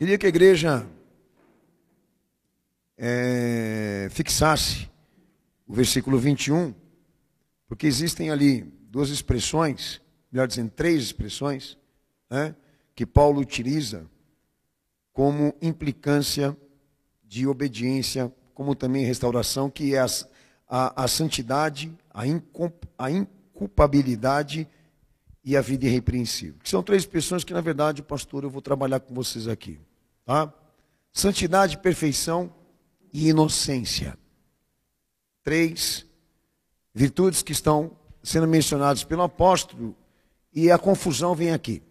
Queria que a igreja fixasse o versículo 21, porque existem ali duas expressões, melhor dizendo, três expressões, que Paulo utiliza como implicância de obediência, como também restauração, que é a santidade, a inculpabilidade e a vida irrepreensível. Que são três expressões que, na verdade, pastor, eu vou trabalhar com vocês aqui. Tá? Santidade, perfeição e inocência. Três virtudes que estão sendo mencionadas pelo apóstolo, e a confusão vem aqui.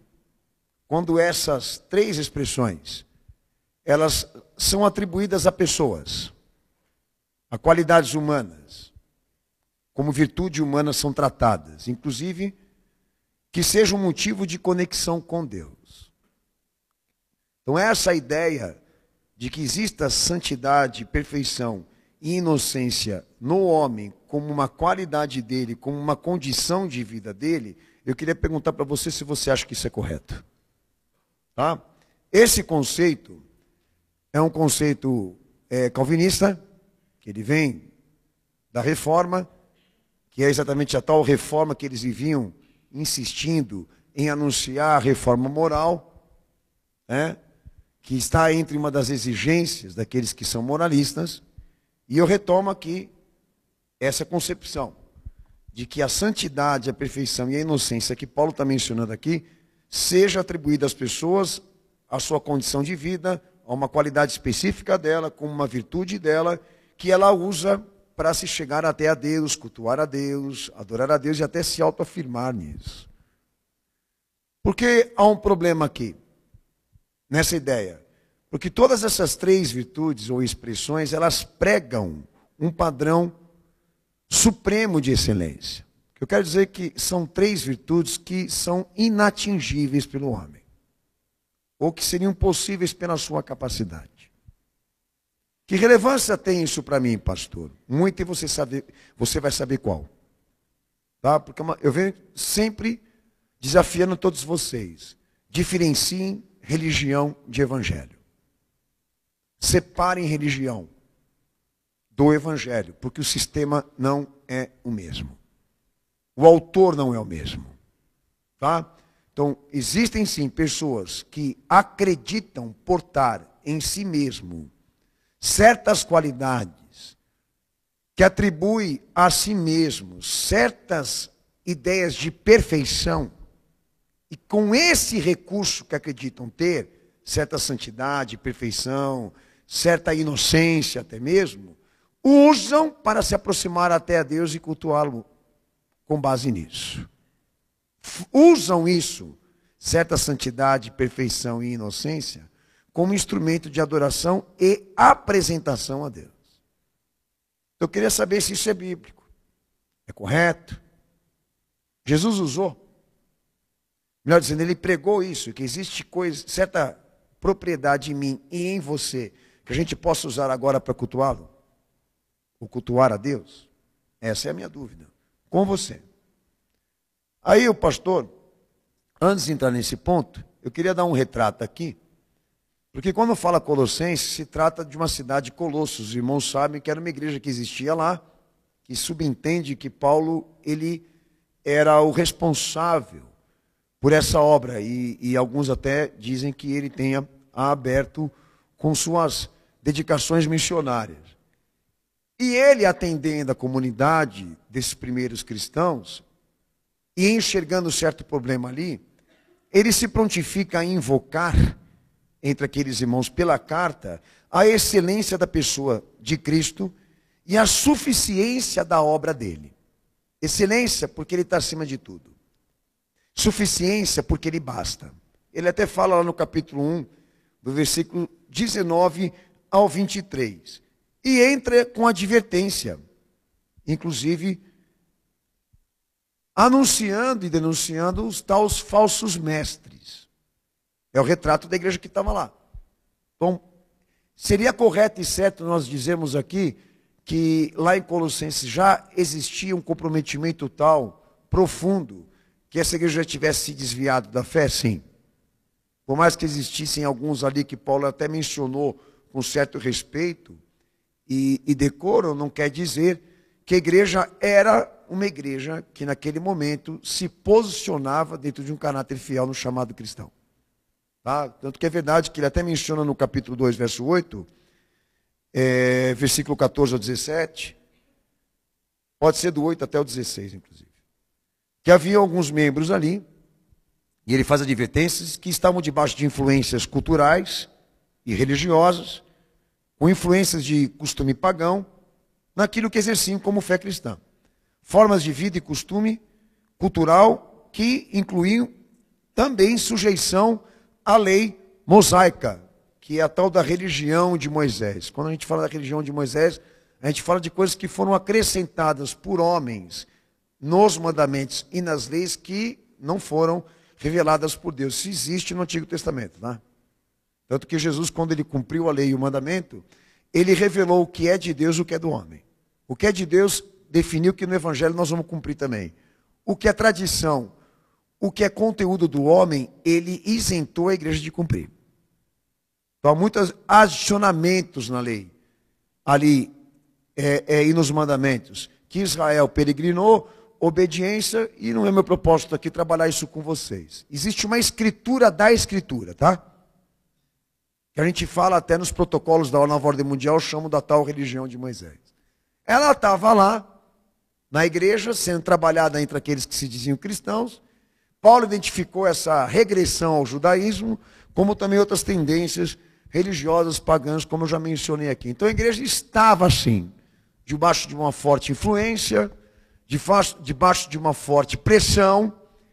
Quando essas três expressões, elas são atribuídas a pessoas, a qualidades humanas, como virtude humana são tratadas, inclusive que seja um motivo de conexão com Deus. Então essa ideia de que exista santidade, perfeição e inocência no homem como uma qualidade dele, como uma condição de vida dele, eu queria perguntar para você se você acha que isso é correto. Tá? Esse conceito é um conceito calvinista, que ele vem da reforma, que é exatamente a tal reforma que eles viviam insistindo em anunciar a reforma moral, que está entre uma das exigências daqueles que são moralistas. E eu retomo aqui essa concepção de que a santidade, a perfeição e a inocência que Paulo está mencionando aqui, seja atribuída às pessoas, à sua condição de vida, a uma qualidade específica dela, como uma virtude dela, que ela usa para se chegar até a Deus, cultuar a Deus, adorar a Deus e até se autoafirmar nisso. Porque há um problema aqui, nessa ideia. Porque todas essas três virtudes ou expressões, elas pregam um padrão supremo de excelência. Eu quero dizer que são três virtudes que são inatingíveis pelo homem, ou que seriam possíveis pela sua capacidade. Que relevância tem isso para mim, pastor? Muito, e você vai saber qual. Tá? Porque eu venho sempre desafiando todos vocês. Diferenciem religião de evangelho. Separem religião do evangelho, porque o sistema não é o mesmo. O autor não é o mesmo. Tá? Então, existem sim pessoas que acreditam portar em si mesmo certas qualidades, que atribui a si mesmo certas ideias de perfeição, e com esse recurso que acreditam ter, certa santidade, perfeição, certa inocência até mesmo, usam para se aproximar até a Deus e cultuá-lo com base nisso. Usam isso, certa santidade, perfeição e inocência, como instrumento de adoração e apresentação a Deus. Eu queria saber se isso é bíblico. É correto? Jesus usou. Melhor dizendo, ele pregou isso, que existe certa propriedade em mim e em você, que a gente possa usar agora para cultuá-lo? Ou cultuar a Deus? Essa é a minha dúvida. Com você. Aí o pastor, antes de entrar nesse ponto, eu queria dar um retrato aqui, porque quando fala Colossenses, se trata de uma cidade de Colossos. Os irmãos sabem que era uma igreja que existia lá, que subentende que Paulo, ele era o responsável por essa obra, e alguns até dizem que ele tenha aberto com suas dedicações missionárias. E ele, atendendo a comunidade desses primeiros cristãos, e enxergando certo problema ali, ele se prontifica a invocar, entre aqueles irmãos, pela carta, a excelência da pessoa de Cristo e a suficiência da obra dele. Excelência, porque ele está acima de tudo. Suficiência, porque ele basta. Ele até fala lá no capítulo 1, do versículo 19 ao 23. E entra com advertência, inclusive anunciando e denunciando os tais falsos mestres. É o retrato da igreja que estava lá. Então, seria correto e certo nós dizermos aqui que lá em Colossenses já existia um comprometimento tal, profundo, que essa igreja já tivesse se desviado da fé? Sim. por mais que existissem alguns ali que Paulo até mencionou com certo respeito e decoro, não quer dizer que a igreja era uma igreja que naquele momento se posicionava dentro de um caráter fiel no chamado cristão. Tá? Tanto que é verdade que ele até menciona no capítulo 2, verso 8, versículo 14 ao 17, pode ser do 8 até o 16, inclusive, que havia alguns membros ali, e ele faz advertências, que estavam debaixo de influências culturais e religiosas, com influências de costume pagão, naquilo que exerciam como fé cristã. Formas de vida e costume cultural que incluíam também sujeição à lei mosaica, que é a tal da religião de Moisés. Quando a gente fala da religião de Moisés, a gente fala de coisas que foram acrescentadas por homens nos mandamentos e nas leis que não foram reveladas por Deus. Isso existe no Antigo Testamento, tá? Tanto que Jesus, quando ele cumpriu a lei e o mandamento, ele revelou o que é de Deus e o que é do homem. O que é de Deus definiu que no Evangelho nós vamos cumprir também. O que é tradição, o que é conteúdo do homem, ele isentou a igreja de cumprir. Então há muitos adicionamentos na lei, ali e nos mandamentos, que Israel peregrinou, obediência, e não é meu propósito aqui trabalhar isso com vocês. Existe uma escritura da escritura, tá? Que a gente fala até nos protocolos da Nova Ordem Mundial, chamam da tal religião de Moisés. Ela estava lá, na igreja, sendo trabalhada entre aqueles que se diziam cristãos. Paulo identificou essa regressão ao judaísmo, como também outras tendências religiosas pagãs, como eu já mencionei aqui. Então a igreja estava assim, debaixo de uma forte influência, debaixo de uma forte pressão,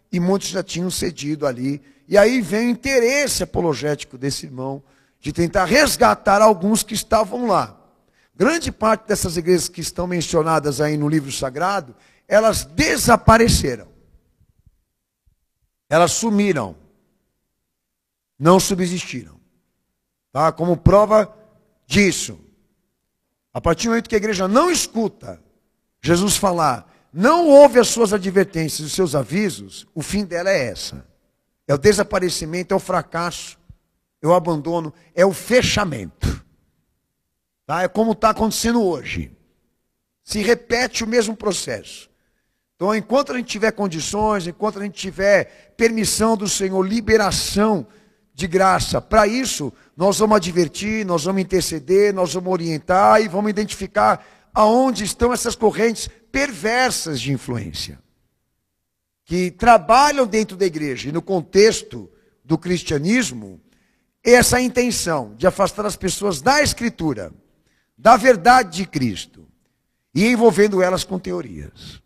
e muitos já tinham cedido ali. E aí vem o interesse apologético desse irmão, de tentar resgatar alguns que estavam lá. Grande parte dessas igrejas que estão mencionadas aí no livro sagrado, elas desapareceram. Elas sumiram. Não subsistiram. Tá? Como prova disso, a partir do momento que a igreja não escuta Jesus falar, não ouve as suas advertências, os seus avisos, o fim dela é essa. É o desaparecimento, é o fracasso, é o abandono, é o fechamento. Tá? É como está acontecendo hoje. Se repete o mesmo processo. Então, enquanto a gente tiver condições, enquanto a gente tiver permissão do Senhor, liberação de graça, para isso, nós vamos advertir, nós vamos interceder, nós vamos orientar e vamos identificar aonde estão essas correntes perversas de influência, que trabalham dentro da igreja e no contexto do cristianismo, essa intenção de afastar as pessoas da Escritura, da verdade de Cristo, e envolvendo elas com teorias,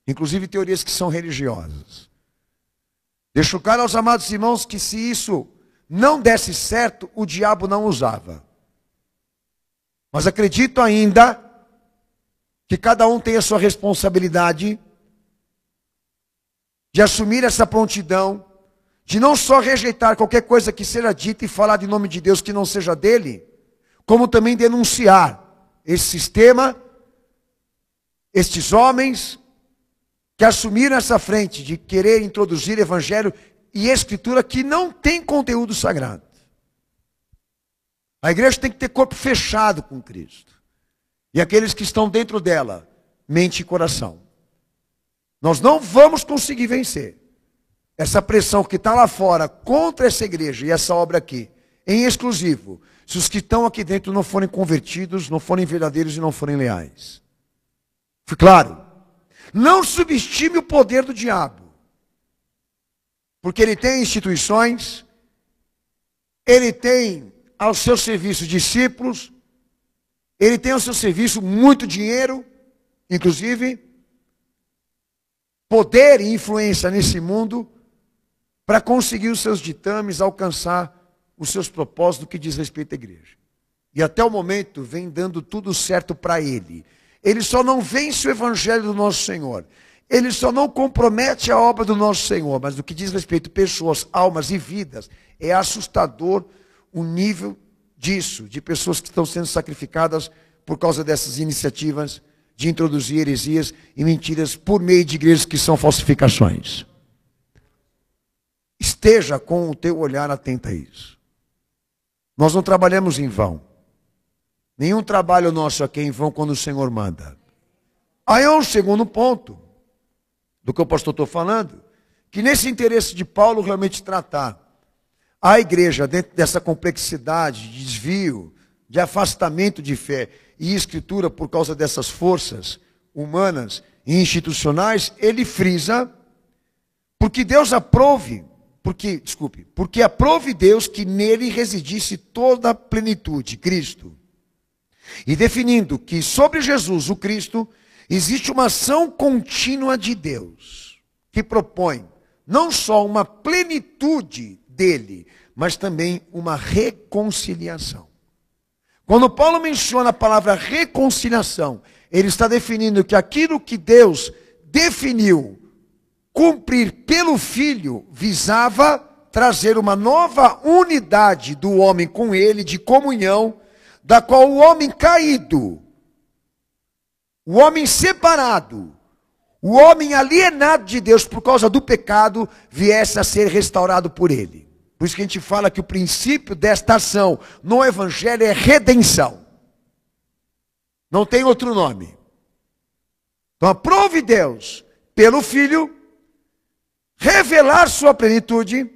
inclusive teorias que são religiosas. Deixo claro aos amados irmãos que se isso não desse certo, o diabo não usava. Mas acredito ainda que cada um tem a sua responsabilidade de assumir essa prontidão, de não só rejeitar qualquer coisa que seja dita e falar de nome de Deus que não seja dele, como também denunciar esse sistema, estes homens que assumiram essa frente de querer introduzir evangelho e escritura que não tem conteúdo sagrado. A igreja tem que ter corpo fechado com Cristo. E aqueles que estão dentro dela, mente e coração. Nós não vamos conseguir vencer essa pressão que está lá fora contra essa igreja e essa obra aqui, em exclusivo, se os que estão aqui dentro não forem convertidos, não forem verdadeiros e não forem leais. Foi claro? Não subestime o poder do diabo. Porque ele tem instituições, ele tem ao seu serviço discípulos, ele tem ao seu serviço muito dinheiro, inclusive poder e influência nesse mundo, para conseguir os seus ditames, alcançar os seus propósitos que diz respeito à igreja. E até o momento vem dando tudo certo para ele. Ele só não vence o evangelho do nosso Senhor. Ele só não compromete a obra do nosso Senhor. Mas no que diz respeito a pessoas, almas e vidas, é assustador o nível disso, de pessoas que estão sendo sacrificadas por causa dessas iniciativas de introduzir heresias e mentiras por meio de igrejas que são falsificações. esteja com o teu olhar atento a isso. Nós não trabalhamos em vão. Nenhum trabalho nosso aqui é em vão quando o Senhor manda. Aí é um segundo ponto do que o pastor estou falando, que nesse interesse de Paulo realmente tratar a igreja dentro dessa complexidade de desvio, de afastamento de fé e escritura por causa dessas forças humanas e institucionais, ele frisa, porque aprove Deus que nele residisse toda a plenitude, Cristo. E definindo que sobre Jesus, o Cristo, existe uma ação contínua de Deus, que propõe não só uma plenitude dele, mas também uma reconciliação. Quando Paulo menciona a palavra reconciliação, ele está definindo que aquilo que Deus definiu cumprir pelo Filho, visava trazer uma nova unidade do homem com ele, de comunhão, da qual o homem caído, o homem separado, o homem alienado de Deus por causa do pecado, viesse a ser restaurado por ele. Por isso que a gente fala que o princípio desta ação no Evangelho é redenção. Não tem outro nome. Então aprove Deus, pelo Filho, revelar sua plenitude,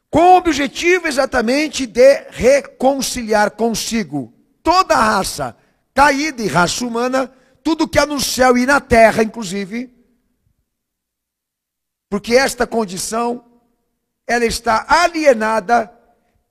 com o objetivo exatamente de reconciliar consigo toda a raça caída e raça humana, tudo que há no céu e na terra, inclusive, porque esta condição, ela está alienada,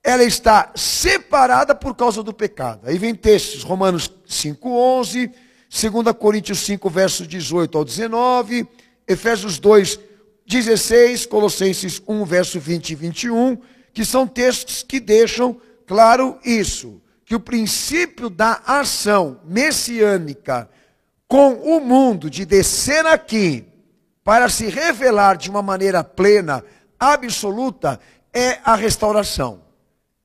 ela está separada por causa do pecado. Aí vem textos, Romanos 5:11, 2 Coríntios 5, versos 18 ao 19, Efésios 2, 16, Colossenses 1, verso 20 e 21, que são textos que deixam claro isso, que o princípio da ação messiânica com o mundo de descer aqui para se revelar de uma maneira plena, absoluta, é a restauração,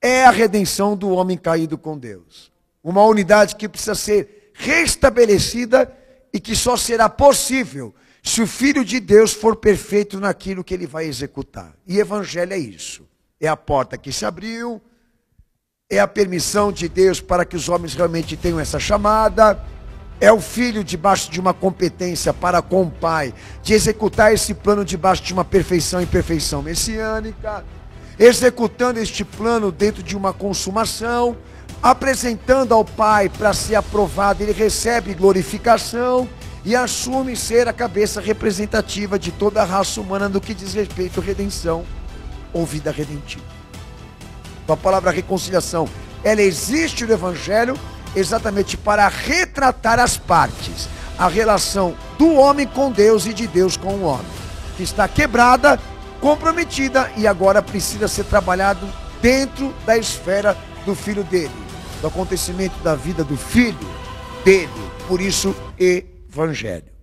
é a redenção do homem caído com Deus. Uma unidade que precisa ser restabelecida e que só será possível se o Filho de Deus for perfeito naquilo que ele vai executar. E Evangelho é isso. É a porta que se abriu, é a permissão de Deus para que os homens realmente tenham essa chamada, é o Filho debaixo de uma competência para com o Pai, de executar esse plano debaixo de uma perfeição e perfeição messiânica, executando este plano dentro de uma consumação, apresentando ao Pai para ser aprovado, ele recebe glorificação, e assume ser a cabeça representativa de toda a raça humana no que diz respeito à redenção ou vida redentiva. Então a palavra reconciliação, ela existe no Evangelho exatamente para retratar as partes, a relação do homem com Deus e de Deus com o homem, que está quebrada, comprometida e agora precisa ser trabalhado dentro da esfera do Filho dele, do acontecimento da vida do Filho dele, por isso Evangelho.